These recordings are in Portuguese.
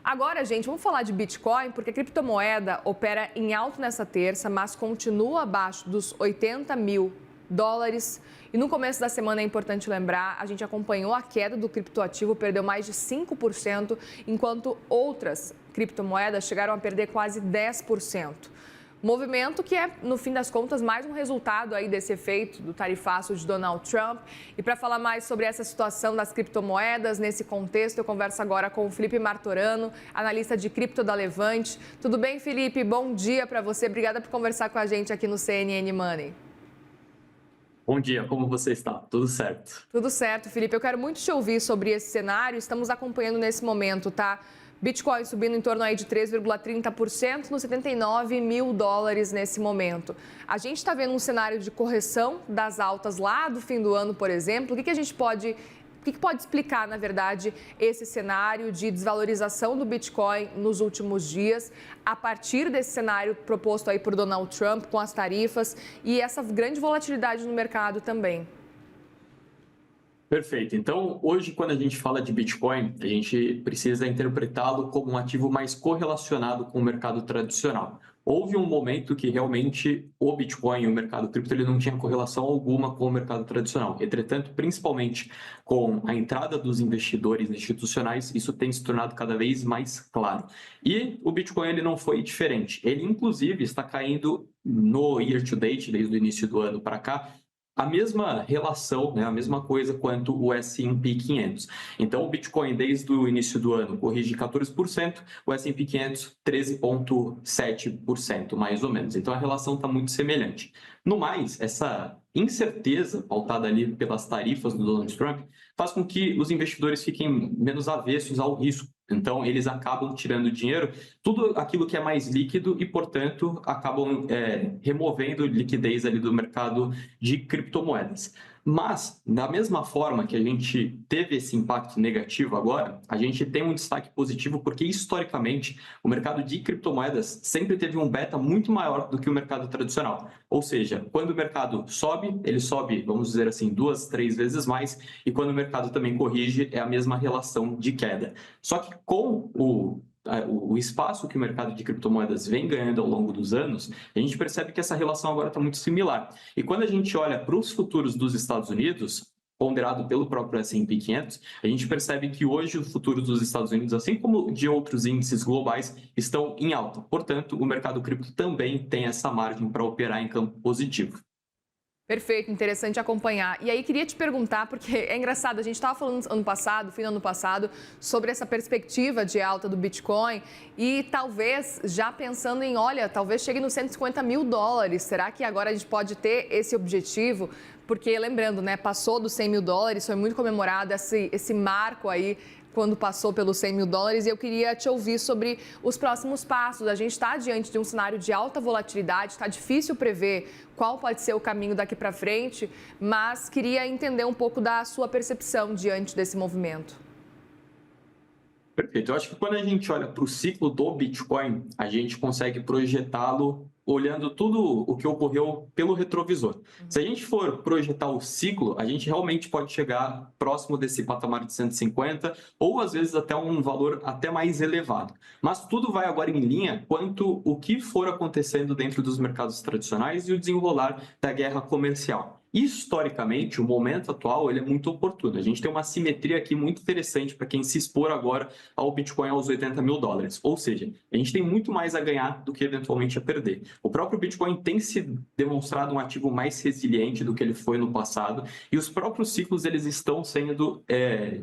Agora, gente, vamos falar de Bitcoin, porque a criptomoeda opera em alto nessa terça, mas continua abaixo dos 80 mil dólares. E no começo da semana, é importante lembrar, a gente acompanhou a queda do criptoativo, perdeu mais de 5%, enquanto outras criptomoedas chegaram a perder quase 10%. Movimento que é, no fim das contas, mais um resultado aí desse efeito do tarifaço de Donald Trump. E para falar mais sobre essa situação das criptomoedas, nesse contexto, eu converso agora com o Felipe Martorano, analista de cripto da Levante. Tudo bem, Felipe? Bom dia para você. Obrigada por conversar com a gente aqui no CNN Money. Bom dia, como você está? Tudo certo? Tudo certo, Felipe. Eu quero muito te ouvir sobre esse cenário. Estamos acompanhando nesse momento, tá? Bitcoin subindo em torno aí de 3,30% nos 79 mil dólares nesse momento. A gente está vendo um cenário de correção das altas lá do fim do ano, por exemplo. O que a gente pode... O que pode explicar, na verdade, esse cenário de desvalorização do Bitcoin nos últimos dias, a partir desse cenário proposto aí por Donald Trump com as tarifas e essa grande volatilidade no mercado também? Perfeito. Então, hoje, quando a gente fala de Bitcoin, a gente precisa interpretá-lo como um ativo mais correlacionado com o mercado tradicional. Houve um momento que realmente o Bitcoin, o mercado cripto, ele não tinha correlação alguma com o mercado tradicional. Entretanto, principalmente com a entrada dos investidores institucionais, isso tem se tornado cada vez mais claro. E o Bitcoin ele não foi diferente. Ele, inclusive, está caindo no year to date, desde o início do ano para cá, a mesma relação, né, a mesma coisa quanto o S&P 500. Então, o Bitcoin, desde o início do ano, corrige 14%, o S&P 500, 13,7%, mais ou menos. Então, a relação está muito semelhante. No mais, essa incerteza pautada ali pelas tarifas do Donald Trump faz com que os investidores fiquem menos avessos ao risco. Então, eles acabam tirando dinheiro, tudo aquilo que é mais líquido e, portanto, acabam removendo liquidez ali do mercado de criptomoedas. Mas, da mesma forma que a gente teve esse impacto negativo agora, a gente tem um destaque positivo porque, historicamente, o mercado de criptomoedas sempre teve um beta muito maior do que o mercado tradicional. Ou seja, quando o mercado sobe, ele sobe, vamos dizer assim, 2, 3 vezes mais, e quando o mercado também corrige, é a mesma relação de queda. Só que com o espaço que o mercado de criptomoedas vem ganhando ao longo dos anos, a gente percebe que essa relação agora está muito similar. E quando a gente olha para os futuros dos Estados Unidos, ponderado pelo próprio S&P 500, a gente percebe que hoje os futuros dos Estados Unidos, assim como de outros índices globais, estão em alta. Portanto, o mercado cripto também tem essa margem para operar em campo positivo. Perfeito, interessante acompanhar. E aí queria te perguntar, porque é engraçado, a gente estava falando ano passado, fim do ano passado, sobre essa perspectiva de alta do Bitcoin e talvez já pensando em, olha, talvez chegue nos 150 mil dólares. Será que agora a gente pode ter esse objetivo? Porque lembrando, né, passou dos 100 mil dólares, foi muito comemorado esse marco aí quando passou pelos 100 mil dólares, e eu queria te ouvir sobre os próximos passos. A gente está diante de um cenário de alta volatilidade, está difícil prever qual pode ser o caminho daqui para frente, mas queria entender um pouco da sua percepção diante desse movimento. Perfeito. Eu acho que quando a gente olha para o ciclo do Bitcoin, a gente consegue projetá-lo olhando tudo o que ocorreu pelo retrovisor. Se a gente for projetar o ciclo, a gente realmente pode chegar próximo desse patamar de 150 ou às vezes até um valor até mais elevado. Mas tudo vai agora em linha quanto o que for acontecendo dentro dos mercados tradicionais e o desenrolar da guerra comercial. Historicamente, o momento atual ele é muito oportuno. A gente tem uma simetria aqui muito interessante para quem se expor agora ao Bitcoin aos 80 mil dólares. Ou seja, a gente tem muito mais a ganhar do que eventualmente a perder. O próprio Bitcoin tem se demonstrado um ativo mais resiliente do que ele foi no passado e os próprios ciclos eles estão sendo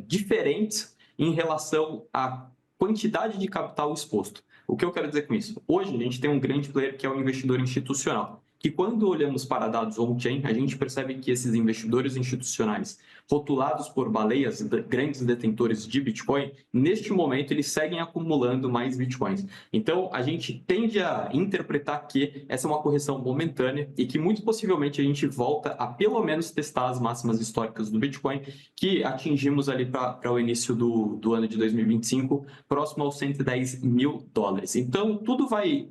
diferentes em relação à quantidade de capital exposto. O que eu quero dizer com isso? Hoje a gente tem um grande player que é o investidor institucional, que quando olhamos para dados on-chain, a gente percebe que esses investidores institucionais, rotulados por baleias, grandes detentores de Bitcoin, neste momento eles seguem acumulando mais Bitcoins. Então, a gente tende a interpretar que essa é uma correção momentânea e que muito possivelmente a gente volta a pelo menos testar as máximas históricas do Bitcoin, que atingimos ali para o início do ano de 2025, próximo aos 110 mil dólares. Então, tudo vai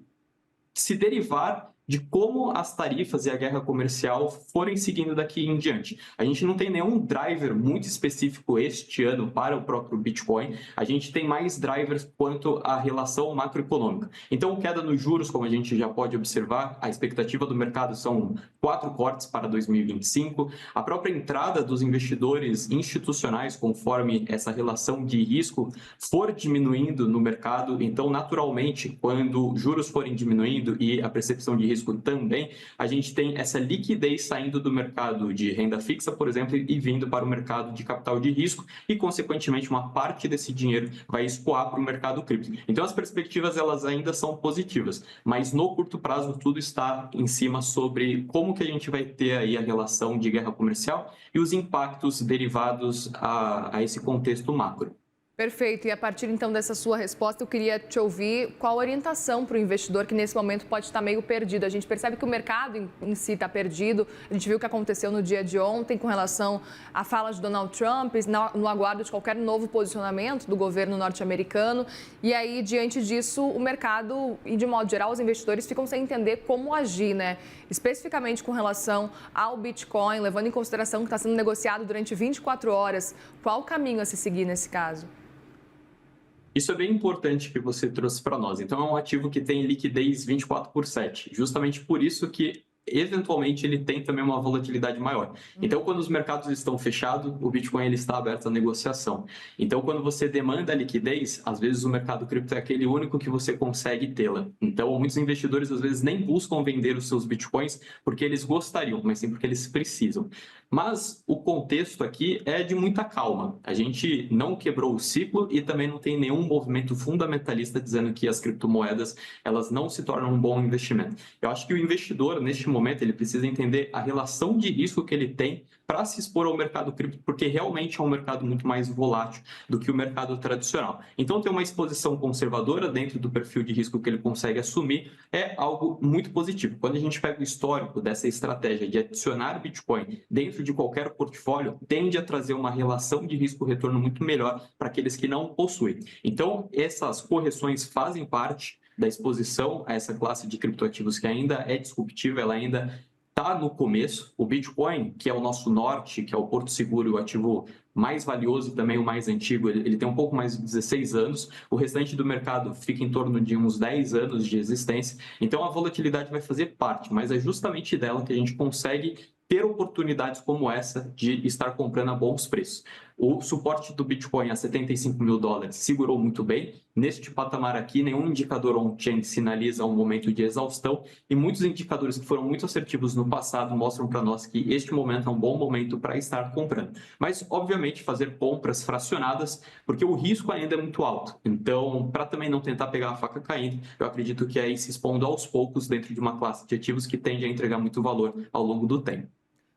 se derivar de como as tarifas e a guerra comercial forem seguindo daqui em diante. A gente não tem nenhum driver muito específico este ano para o próprio Bitcoin, a gente tem mais drivers quanto à relação macroeconômica. Então, queda nos juros, como a gente já pode observar, a expectativa do mercado são 4 cortes para 2025, a própria entrada dos investidores institucionais, conforme essa relação de risco for diminuindo no mercado, então, naturalmente, quando juros forem diminuindo e a percepção de risco também, a gente tem essa liquidez saindo do mercado de renda fixa, por exemplo, e vindo para o mercado de capital de risco e, consequentemente, uma parte desse dinheiro vai escoar para o mercado cripto. Então, as perspectivas elas ainda são positivas, mas no curto prazo tudo está em cima sobre como que a gente vai ter aí a relação de guerra comercial e os impactos derivados a esse contexto macro. Perfeito. E a partir então dessa sua resposta, eu queria te ouvir qual a orientação para o investidor que nesse momento pode estar meio perdido. A gente percebe que o mercado em si está perdido. A gente viu o que aconteceu no dia de ontem com relação à fala de Donald Trump, no aguardo de qualquer novo posicionamento do governo norte-americano. E aí, diante disso, o mercado e, de modo geral, os investidores ficam sem entender como agir, né? Especificamente com relação ao Bitcoin, levando em consideração que está sendo negociado durante 24 horas. Qual o caminho a se seguir nesse caso? Isso é bem importante que você trouxe para nós. Então, é um ativo que tem liquidez 24/7. Justamente por isso que, eventualmente, ele tem também uma volatilidade maior. Então, quando os mercados estão fechados, o Bitcoin ele está aberto à negociação. Então, quando você demanda liquidez, às vezes o mercado cripto é aquele único que você consegue tê-la. Então, muitos investidores, às vezes, nem buscam vender os seus Bitcoins porque eles gostariam, mas sim porque eles precisam. Mas o contexto aqui é de muita calma. A gente não quebrou o ciclo e também não tem nenhum movimento fundamentalista dizendo que as criptomoedas elas não se tornam um bom investimento. Eu acho que o investidor, neste momento, ele precisa entender a relação de risco que ele tem para se expor ao mercado cripto, porque realmente é um mercado muito mais volátil do que o mercado tradicional. Então, ter uma exposição conservadora dentro do perfil de risco que ele consegue assumir é algo muito positivo. Quando a gente pega o histórico dessa estratégia de adicionar Bitcoin dentro de qualquer portfólio, tende a trazer uma relação de risco-retorno muito melhor para aqueles que não possuem. Então, essas correções fazem parte da exposição a essa classe de criptoativos que ainda é disruptiva, ela ainda está no começo. O Bitcoin, que é o nosso norte, que é o porto seguro, o ativo mais valioso e também o mais antigo, ele tem um pouco mais de 16 anos. O restante do mercado fica em torno de uns 10 anos de existência. Então, a volatilidade vai fazer parte, mas é justamente dela que a gente consegue ter oportunidades como essa de estar comprando a bons preços. O suporte do Bitcoin a 75 mil dólares segurou muito bem. Neste patamar aqui, nenhum indicador on-chain sinaliza um momento de exaustão e muitos indicadores que foram muito assertivos no passado mostram para nós que este momento é um bom momento para estar comprando. Mas, obviamente, fazer compras fracionadas, porque o risco ainda é muito alto. Então, para também não tentar pegar a faca caindo, eu acredito que é ir se expondo aos poucos dentro de uma classe de ativos que tende a entregar muito valor ao longo do tempo.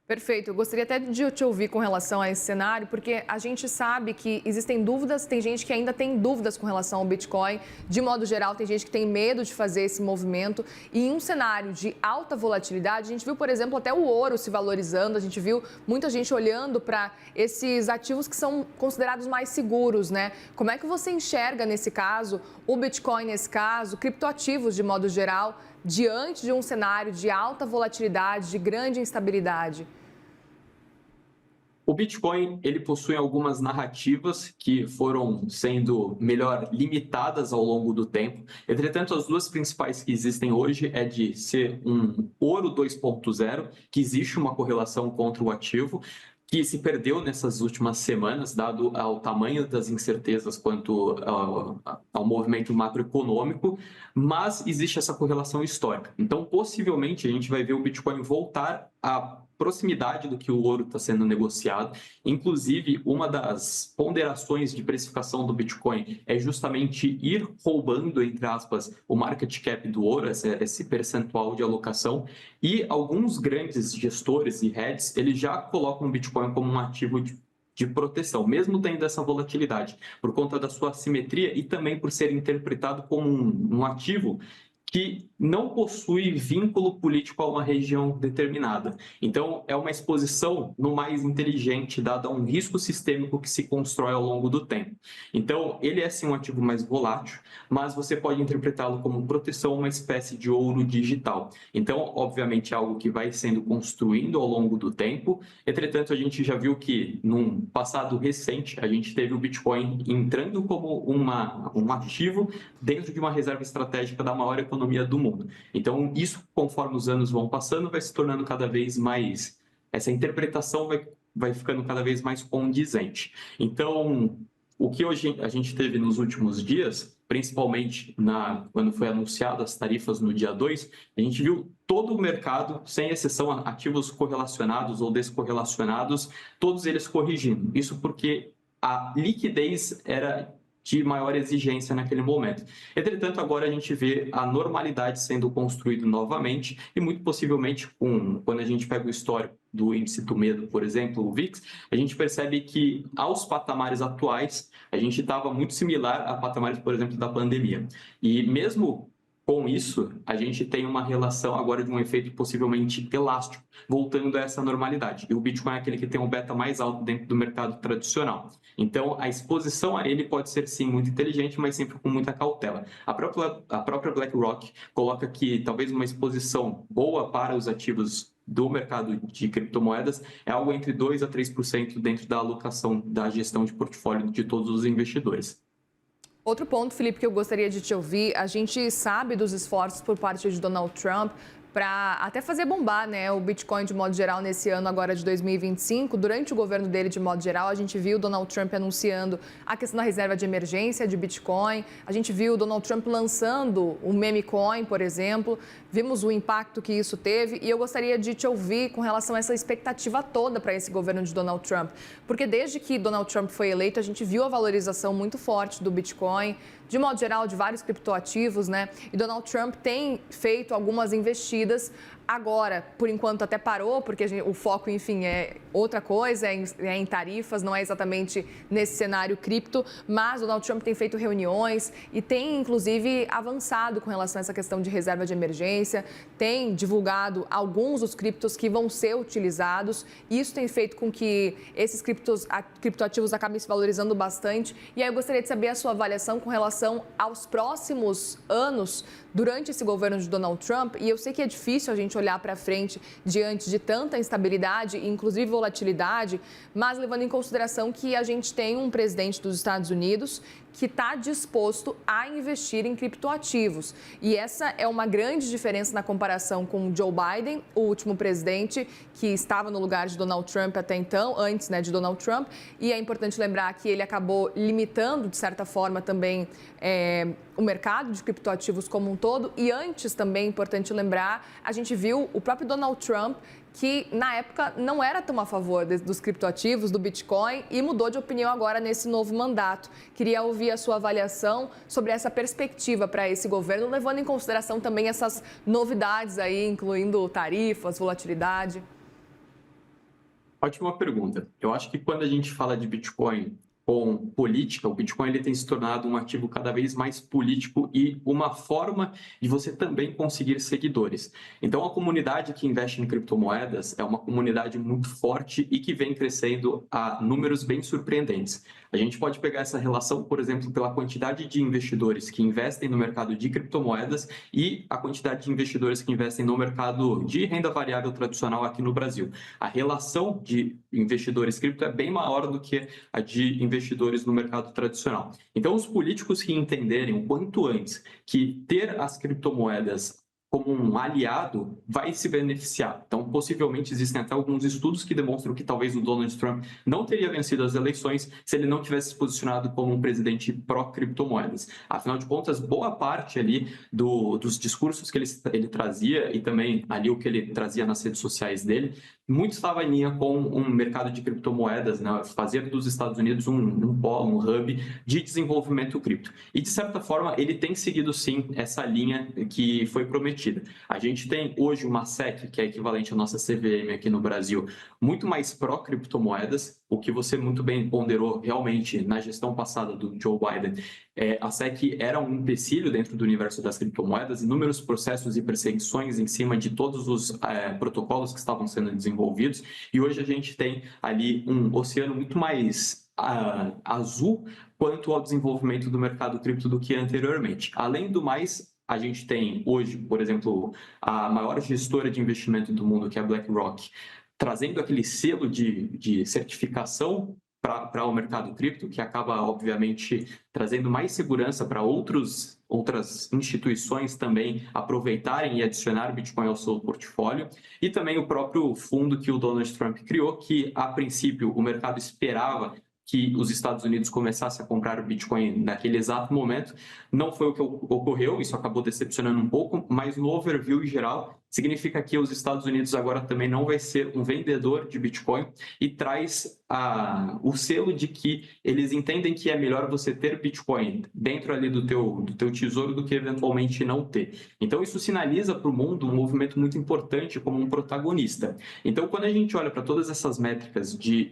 Perfeito. Eu gostaria até de te ouvir com relação a esse cenário, porque a gente sabe que existem dúvidas, tem gente que ainda tem dúvidas com relação ao Bitcoin. De modo geral, tem gente que tem medo de fazer esse movimento. E em um cenário de alta volatilidade, a gente viu, por exemplo, até o ouro se valorizando, a gente viu muita gente olhando para esses ativos que são considerados mais seguros, né? Como é que você enxerga, nesse caso, o Bitcoin, nesse caso, criptoativos de modo geral, diante de um cenário de alta volatilidade, de grande instabilidade? O Bitcoin, ele possui algumas narrativas que foram sendo melhor limitadas ao longo do tempo. Entretanto, as duas principais que existem hoje é de ser um ouro 2.0, que existe uma correlação contra o ativo, que se perdeu nessas últimas semanas, dado ao tamanho das incertezas quanto ao movimento macroeconômico, mas existe essa correlação histórica. Então, possivelmente, a gente vai ver o Bitcoin voltar à proximidade do que o ouro está sendo negociado. Inclusive, uma das ponderações de precificação do Bitcoin é justamente ir roubando, entre aspas, o market cap do ouro, esse percentual de alocação. E alguns grandes gestores e heads, eles já colocam o Bitcoin como um ativo de proteção, mesmo tendo essa volatilidade, por conta da sua assimetria e também por ser interpretado como um ativo que não possui vínculo político a uma região determinada. Então, é uma exposição no mais inteligente, dada a um risco sistêmico que se constrói ao longo do tempo. Então, ele é sim um ativo mais volátil, mas você pode interpretá-lo como proteção, uma espécie de ouro digital. Então, obviamente, é algo que vai sendo construído ao longo do tempo. Entretanto, a gente já viu que, num passado recente, a gente teve o Bitcoin entrando como um ativo dentro de uma reserva estratégica da maior economia do mundo. Então, isso, conforme os anos vão passando, vai se tornando cada vez mais... Essa interpretação vai ficando cada vez mais condizente. Então, o que hoje a gente teve nos últimos dias, principalmente quando foi anunciado as tarifas no dia 2, a gente viu todo o mercado, sem exceção ativos correlacionados ou descorrelacionados, todos eles corrigindo. Isso porque a liquidez era de maior exigência naquele momento. Entretanto, agora a gente vê a normalidade sendo construída novamente e muito possivelmente, quando a gente pega o histórico do índice do medo, por exemplo, o VIX, a gente percebe que aos patamares atuais, a gente estava muito similar a patamares, por exemplo, da pandemia. E mesmo com isso, a gente tem uma relação agora de um efeito possivelmente elástico, voltando a essa normalidade. E o Bitcoin é aquele que tem um beta mais alto dentro do mercado tradicional. Então, a exposição a ele pode ser, sim, muito inteligente, mas sempre com muita cautela. A própria BlackRock coloca que talvez uma exposição boa para os ativos do mercado de criptomoedas é algo entre 2% a 3% dentro da alocação da gestão de portfólio de todos os investidores. Outro ponto, Felipe, que eu gostaria de te ouvir, a gente sabe dos esforços por parte de Donald Trump para até fazer bombar, né, o Bitcoin de modo geral nesse ano agora de 2025. Durante o governo dele, de modo geral, a gente viu o Donald Trump anunciando a questão da reserva de emergência de Bitcoin, a gente viu o Donald Trump lançando o meme coin, por exemplo, vimos o impacto que isso teve e eu gostaria de te ouvir com relação a essa expectativa toda para esse governo de Donald Trump, porque desde que Donald Trump foi eleito, a gente viu a valorização muito forte do Bitcoin, de modo geral, de vários criptoativos, né? E Donald Trump tem feito algumas investidas. Agora, por enquanto, até parou, porque o foco, enfim, é outra coisa, é em tarifas, não é exatamente nesse cenário cripto, mas Donald Trump tem feito reuniões e tem, inclusive, avançado com relação a essa questão de reserva de emergência, tem divulgado alguns dos criptos que vão ser utilizados. Isso tem feito com que esses criptoativos acabem se valorizando bastante. E aí eu gostaria de saber a sua avaliação com relação aos próximos anos durante esse governo de Donald Trump. E eu sei que é difícil a gente olhar para frente diante de tanta instabilidade, inclusive volatilidade, mas levando em consideração que a gente tem um presidente dos Estados Unidos que está disposto a investir em criptoativos. E essa é uma grande diferença na comparação com Joe Biden, o último presidente que estava no lugar de Donald Trump até então, antes, né, de Donald Trump. E é importante lembrar que ele acabou limitando, de certa forma, também o mercado de criptoativos como um todo. E antes também, é importante lembrar, a gente viu o próprio Donald Trump, que na época não era tão a favor dos criptoativos, do Bitcoin, e mudou de opinião agora nesse novo mandato. Queria ouvir a sua avaliação sobre essa perspectiva para esse governo, levando em consideração também essas novidades aí, incluindo tarifas, volatilidade. Ótima pergunta. Eu acho que quando a gente fala de Bitcoin com política, o Bitcoin ele tem se tornado um ativo cada vez mais político e uma forma de você também conseguir seguidores. Então, a comunidade que investe em criptomoedas é uma comunidade muito forte e que vem crescendo a números bem surpreendentes. A gente pode pegar essa relação, por exemplo, pela quantidade de investidores que investem no mercado de criptomoedas e a quantidade de investidores que investem no mercado de renda variável tradicional aqui no Brasil. A relação de investidores cripto é bem maior do que a de investidores no mercado tradicional. Então, os políticos que entenderem o quanto antes que ter as criptomoedas como um aliado vai se beneficiar. Então, possivelmente, existem até alguns estudos que demonstram que talvez o Donald Trump não teria vencido as eleições se ele não tivesse se posicionado como um presidente pró-criptomoedas. Afinal de contas, boa parte ali dos discursos que ele trazia e também ali o que ele trazia nas redes sociais dele, muito estava em linha com um mercado de criptomoedas, né? Fazer dos Estados Unidos um polo, um hub de desenvolvimento cripto. E, de certa forma, ele tem seguido, sim, essa linha que foi prometida. comprometida. A gente tem hoje uma SEC, que é equivalente à nossa CVM aqui no Brasil, muito mais pró-criptomoedas, o que você muito bem ponderou realmente na gestão passada do Joe Biden. A SEC era um empecilho dentro do universo das criptomoedas, inúmeros processos e perseguições em cima de todos os protocolos que estavam sendo desenvolvidos, e hoje a gente tem ali um oceano muito mais azul quanto ao desenvolvimento do mercado cripto do que anteriormente. Além do mais, a gente tem hoje, por exemplo, a maior gestora de investimento do mundo, que é a BlackRock, trazendo aquele selo de certificação para o mercado cripto, que acaba, obviamente, trazendo mais segurança para outras instituições também aproveitarem e adicionar Bitcoin ao seu portfólio, e também o próprio fundo que o Donald Trump criou, que, a princípio, o mercado esperava que os Estados Unidos começassem a comprar o Bitcoin naquele exato momento. Não foi o que ocorreu, isso acabou decepcionando um pouco, mas no overview em geral, significa que os Estados Unidos agora também não vai ser um vendedor de Bitcoin e traz o selo de que eles entendem que é melhor você ter Bitcoin dentro ali do teu tesouro do que eventualmente não ter. Então isso sinaliza para o mundo um movimento muito importante como um protagonista. Então quando a gente olha para todas essas métricas de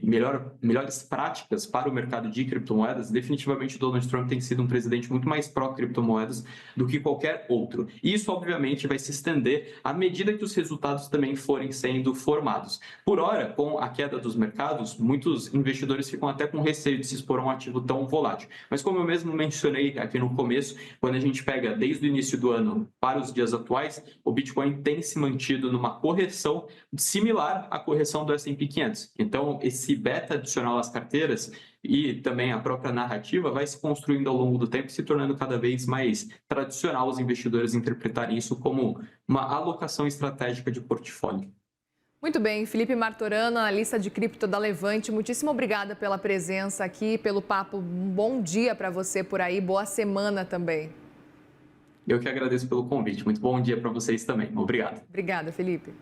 melhores práticas para o mercado de criptomoedas, definitivamente o Donald Trump tem sido um presidente muito mais pró-criptomoedas do que qualquer outro. E isso obviamente vai se estender à medida que os resultados também forem sendo formados. Por hora, com a queda dos mercados, muitos investidores ficam até com receio de se expor a um ativo tão volátil. Mas como eu mesmo mencionei aqui no começo, quando a gente pega desde o início do ano para os dias atuais, o Bitcoin tem se mantido numa correção similar à correção do S&P 500. Então, esse beta adicional às carteiras e também a própria narrativa vai se construindo ao longo do tempo, se tornando cada vez mais tradicional os investidores interpretarem isso como uma alocação estratégica de portfólio. Muito bem, Felipe Martorano, analista de cripto da Levante, muitíssimo obrigada pela presença aqui, pelo papo. Um bom dia para você por aí, boa semana também. Eu que agradeço pelo convite. Muito bom dia para vocês também. Obrigado. Obrigada, Felipe.